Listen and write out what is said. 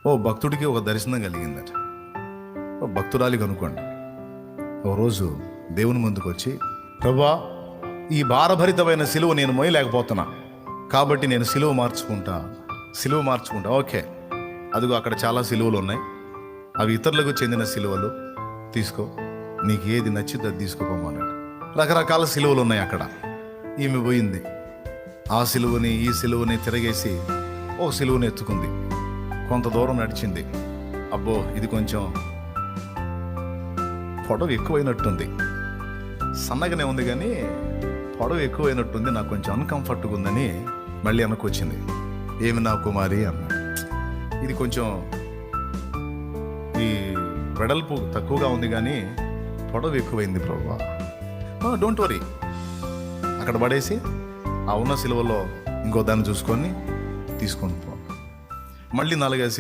ఓ భక్తుడికి ఒక దర్శనం కలిగిందట. ఓ భక్తురాలికి అనుకోండి. ఓ రోజు దేవుని ముందుకు వచ్చి, ప్రభువా, ఈ భారభరితమైన సిలువ నేను మోయలేకపోతున్నా, కాబట్టి నేను సిలువ మార్చుకుంటా. ఓకే, అదిగో అక్కడ చాలా సిలువలు ఉన్నాయి, అవి ఇతరులకు చెందిన సిలువలు, తీసుకో, నీకు ఏది నచ్చితే అది తీసుకోపోమన్నాడు. రకరకాల సిలువలు ఉన్నాయి అక్కడ. ఈమె పోయింది, ఆ సిలువని ఈ సిలువని తిరగేసి ఓ సిలువని ఎత్తుకుంది. కొంత దూరం నడిచింది. అబ్బో, ఇది కొంచెం పొడవు ఎక్కువైనట్టుంది, సన్నగానే ఉంది కానీ పొడవు ఎక్కువైనట్టుంది, నాకు కొంచెం అన్కంఫర్ట్గా ఉందని మళ్ళీ వెనక్కొచ్చింది. ఏమి నా కుమారి అన్నాడు, ఇది కొంచెం ఈ వెడల్పు తక్కువగా ఉంది కానీ పొడవు ఎక్కువైంది ప్రభువా. డోంట్ వరీ, అక్కడ పడేసి ఆ ఉన్న సిలువలో ఇంకో దాన్ని చూసుకొని తీసుకొని పో. మళ్ళీ 4-5